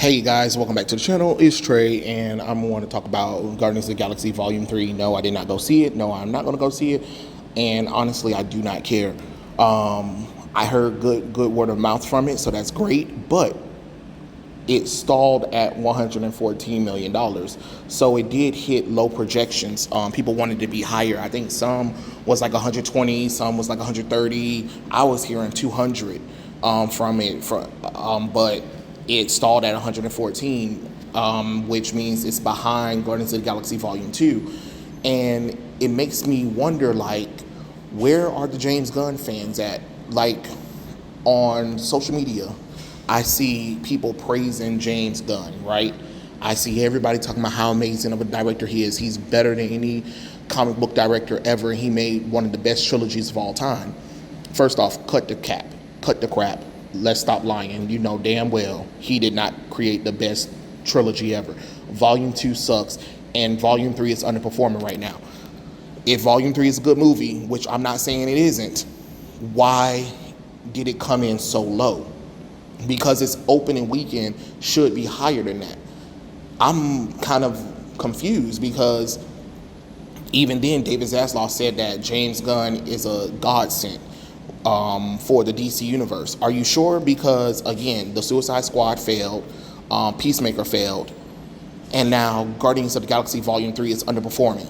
Hey guys, welcome back to the channel. It's Trey, and I'm going to talk about Guardians of the Galaxy Volume 3. No, I did not go see it. No, I'm not going to go see it. And honestly, I do not care. I heard good word of mouth from it, so that's great. But it stalled at $114 million. So it did hit low projections. People wanted to be higher. I think some was like 120, some was like 130. I was hearing 200 from it. But it stalled at 114, which means it's behind Guardians of the Galaxy Volume 2. And it makes me wonder, like, where are the James Gunn fans at? Like, on social media, I see people praising James Gunn, right? I see everybody talking about how amazing of a director he is. He's better than any comic book director ever. He made one of the best trilogies of all time. First off, cut the crap. Let's stop lying. You know damn well he did not create the best trilogy ever. Volume 2 sucks, and Volume 3 is underperforming right now. If Volume 3 is a good movie, which I'm not saying it isn't, why did it come in so low? Because its opening weekend should be higher than that. I'm kind of confused because even then, David Zaslav said that James Gunn is a godsend for the DC universe. Are you sure? Because again, the Suicide Squad failed, Peacemaker failed, and now Guardians of the Galaxy Volume 3 is underperforming.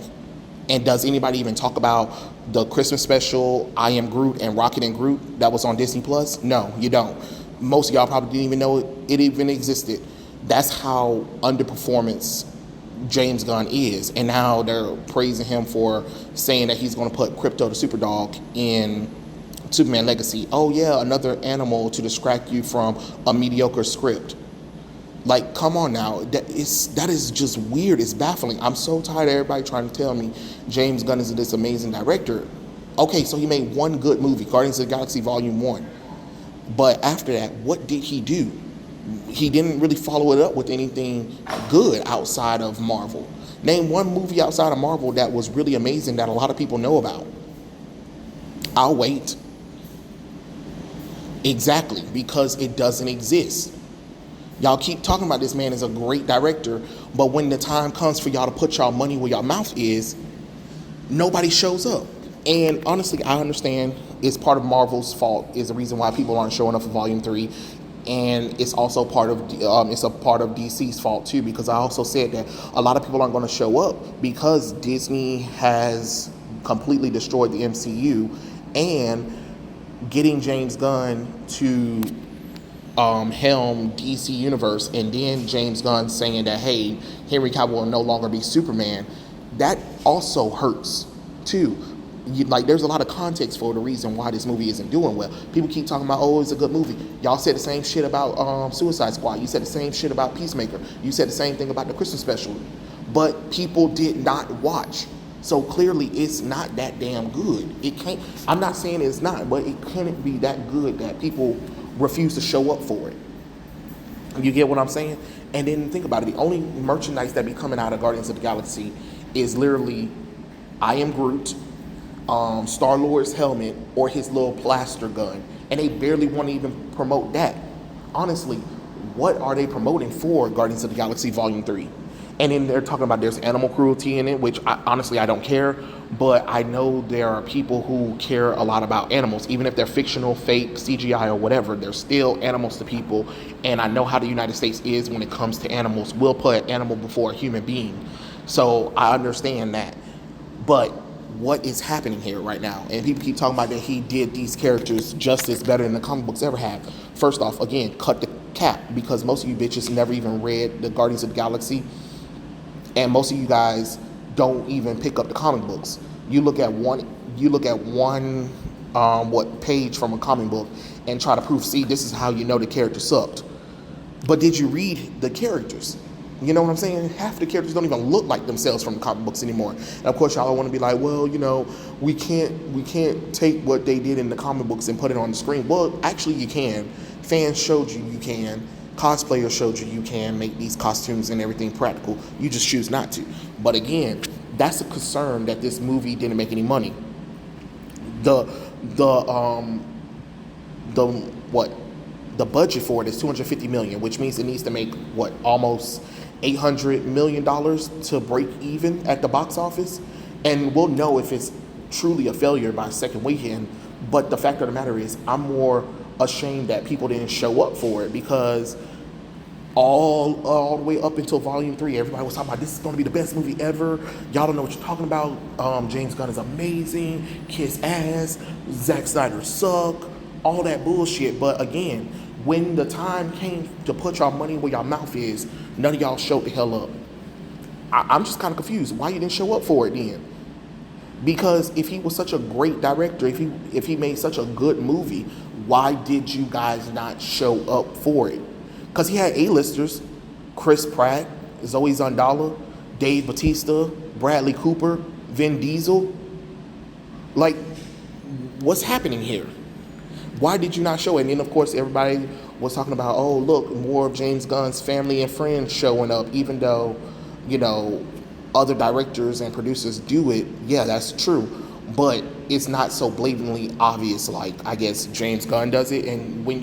And does anybody even talk about the Christmas special, I Am Groot and Rocket and Groot, that was on Disney Plus? No, you don't. Most of y'all probably didn't even know it even existed. That's how underperformance James Gunn is. And now they're praising him for saying that he's going to put Crypto the Superdog in Superman Legacy. Oh yeah, another animal to distract you from a mediocre script. Like, come on now. That is just weird. It's baffling. I'm so tired of everybody trying to tell me James Gunn is this amazing director. Okay, so he made one good movie, Guardians of the Galaxy Volume 1. But after that, what did he do? He didn't really follow it up with anything good outside of Marvel. Name one movie outside of Marvel that was really amazing that a lot of people know about. I'll wait. Exactly, because it doesn't exist. Y'all keep talking about this man as a great director, but when the time comes for y'all to put y'all money where y'all mouth is, nobody shows up. And honestly, I understand it's part of Marvel's fault, is the reason why people aren't showing up for Volume 3. And it's also part of DC's fault too, because I also said that a lot of people aren't going to show up because Disney has completely destroyed the MCU, and getting James Gunn to helm DC Universe, and then James Gunn saying that, hey, Henry Cavill will no longer be Superman, that also hurts too. There's a lot of context for the reason why this movie isn't doing well. People keep talking about, oh, it's a good movie. Y'all said the same shit about Suicide Squad. You said the same shit about Peacemaker. You said the same thing about the Christmas special. But people did not watch. So clearly it's not that damn good. It can't, I'm not saying it's not, but it can't be that good that people refuse to show up for it. You get what I'm saying? And then think about it. The only merchandise that be coming out of Guardians of the Galaxy is literally I Am Groot, Star-Lord's helmet, or his little plaster gun. And they barely want to even promote that. Honestly, what are they promoting for Guardians of the Galaxy Volume 3? And then they're talking about there's animal cruelty in it, which honestly I don't care. But I know there are people who care a lot about animals. Even if they're fictional, fake, CGI, or whatever, they're still animals to people. And I know how the United States is when it comes to animals. We'll put an animal before a human being. So I understand that. But what is happening here right now? And people keep talking about that he did these characters justice better than the comic books ever have. First off, again, cut the cap, because most of you bitches never even read the Guardians of the Galaxy. And most of you guys don't even pick up the comic books. You look at one page from a comic book and try to prove, see, this is how you know the character sucked. But did you read the characters? You know what I'm saying? Half the characters don't even look like themselves from the comic books anymore. And of course, y'all want to be like, well, you know, we can't take what they did in the comic books and put it on the screen. Well, actually, you can. Fans showed you can. Cosplayers showed you can make these costumes and everything practical. You just choose not to. But again, that's a concern that this movie didn't make any money. The the budget for it is $250 million, which means it needs to make what, almost $800 million to break even at the box office. And we'll know if it's truly a failure by second weekend. But the fact of the matter is, I'm more ashamed that people didn't show up for it, because all the way up until Volume 3, everybody was talking about this is going to be the best movie ever. Y'all don't know what you're talking about. James Gunn is amazing. Kiss ass. Zack Snyder suck. All that bullshit. But again, when the time came to put y'all money where y'all mouth is, none of y'all showed the hell up. I'm just kind of confused. Why you didn't show up for it then? Because if he was such a great director, if he made such a good movie, why did you guys not show up for it? Because he had A-listers: Chris Pratt, Zoe Zandala, Dave Bautista, Bradley Cooper, Vin Diesel. Like, what's happening here? Why did you not show it? And then, of course, everybody was talking about, oh, look, more of James Gunn's family and friends showing up, even though, other directors and producers do it. Yeah, that's true. But it's not so blatantly obvious like, I guess, James Gunn does it. And when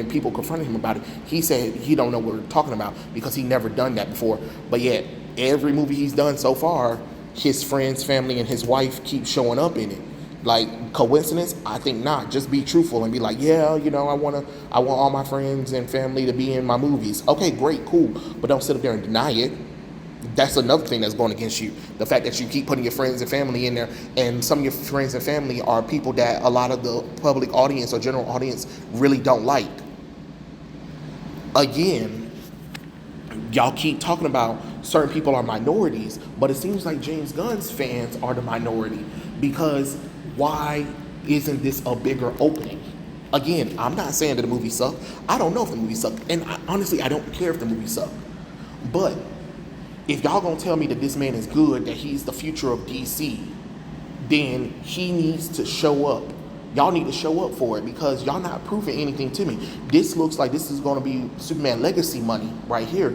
people confronted him about it, he said he don't know what we're talking about because he never done that before. But yet, every movie he's done so far, his friends, family, and his wife keep showing up in it. Like, coincidence? I think not. Just be truthful and be like, yeah, I want all my friends and family to be in my movies. Okay, great, cool. But don't sit up there and deny it. That's another thing that's going against you. The fact that you keep putting your friends and family in there, and some of your friends and family are people that a lot of the public audience or general audience really don't like. Again, y'all keep talking about certain people are minorities, but it seems like James Gunn's fans are the minority, because why isn't this a bigger opening? Again, I'm not saying that the movie sucked. I don't know if the movie sucked, and honestly, I don't care if the movie sucked. But if y'all gonna tell me that this man is good, that he's the future of DC, then he needs to show up. Y'all need to show up for it, because y'all not proving anything to me. This looks like this is gonna be Superman legacy money right here,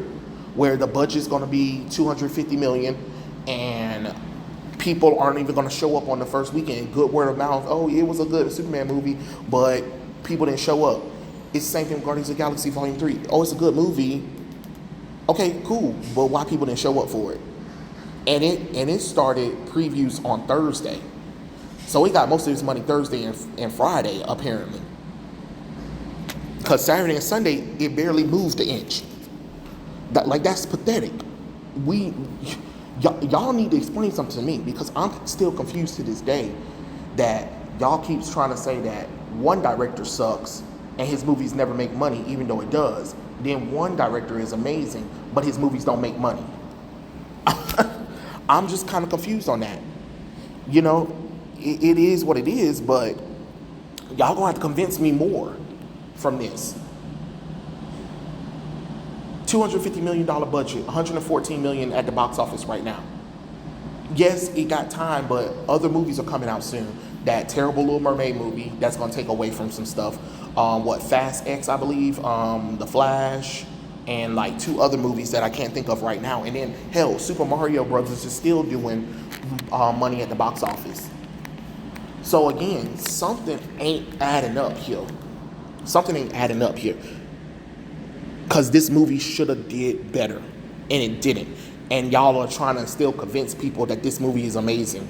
where the budget's gonna be $250 million, and people aren't even gonna show up on the first weekend. Good word of mouth. Oh, it was a good Superman movie, but people didn't show up. It's the same thing with Guardians of the Galaxy Volume 3. Oh, it's a good movie. Okay, cool, but why people didn't show up for it? And it started previews on Thursday. So it got most of its money Thursday and Friday, apparently. Because Saturday and Sunday, it barely moved an inch. That's pathetic. Y'all need to explain something to me, because I'm still confused to this day that y'all keeps trying to say that one director sucks and his movies never make money, even though it does. Then one director is amazing, but his movies don't make money. I'm just kind of confused on that. It is what it is, but y'all gonna have to convince me more from this. $250 million budget, $114 million at the box office right now. Yes, it got time, but other movies are coming out soon. That terrible Little Mermaid movie, that's gonna take away from some stuff. Fast X, I believe, The Flash, and like 2 other movies that I can't think of right now. And then, hell, Super Mario Brothers is still doing money at the box office. So again, something ain't adding up here. Because this movie should have did better, and it didn't. And y'all are trying to still convince people that this movie is amazing.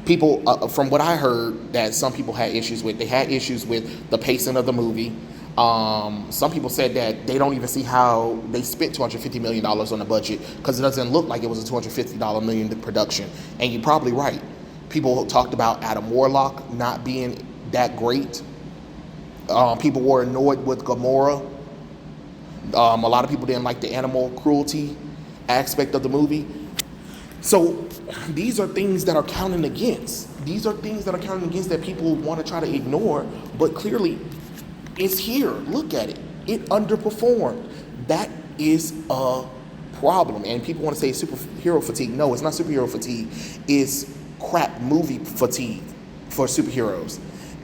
People, from what I heard, that some people had issues with. They had issues with the pacing of the movie. Some people said that they don't even see how they spent $250 million on the budget, because it doesn't look like it was a $250 million production. And you're probably right. People talked about Adam Warlock not being that great. People were annoyed with Gamora. A lot of people didn't like the animal cruelty aspect of the movie. So these are things that are counting against. That people want to try to ignore, but clearly it's here. Look at it. It underperformed. That is a problem. And people want to say superhero fatigue. No, it's not superhero fatigue. It's crap movie fatigue for superheroes.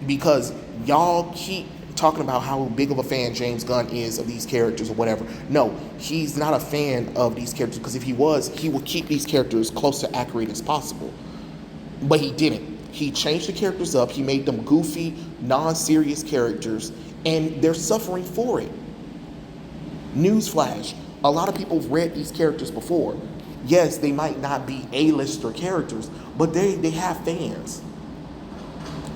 Because y'all keep talking about how big of a fan James Gunn is of these characters or whatever. No, he's not a fan of these characters, because if he was, he would keep these characters close to accurate as possible. But he didn't. He changed the characters up. He made them goofy, non-serious characters, and they're suffering for it. Newsflash, a lot of people have read these characters before. Yes, they might not be A-lister characters, but they have fans.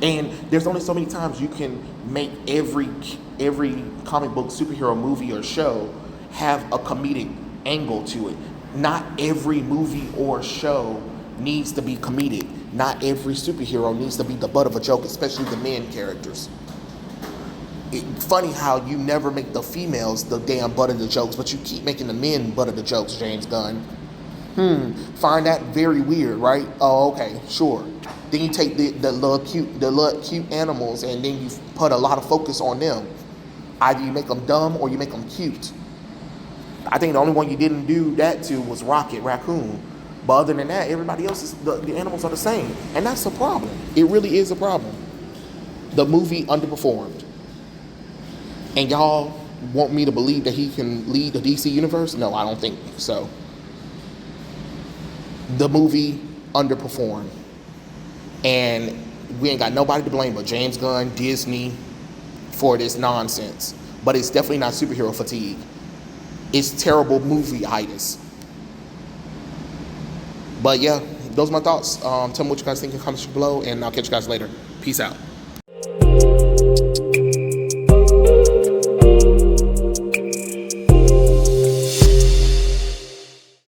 And there's only so many times you can make every comic book superhero movie or show have a comedic angle to it. Not every movie or show needs to be comedic. Not every superhero needs to be the butt of a joke, especially the men characters. Funny how you never make the females the damn butt of the jokes, but you keep making the men butt of the jokes, James Gunn. Find that very weird, right? Oh, okay, sure. Then you take the little cute animals, and then you put a lot of focus on them. Either you make them dumb or you make them cute. I think the only one you didn't do that to was Rocket Raccoon. But other than that, everybody else the animals are the same, and that's a problem. It really is a problem. The movie underperformed, and y'all want me to believe that he can lead the DC universe? No, I don't think so. The movie underperformed, and we ain't got nobody to blame but James Gunn, Disney, for this nonsense. But it's definitely not superhero fatigue. It's terrible movie-itis. But yeah, those are my thoughts. Tell me what you guys think in the comments below, and I'll catch you guys later. Peace out.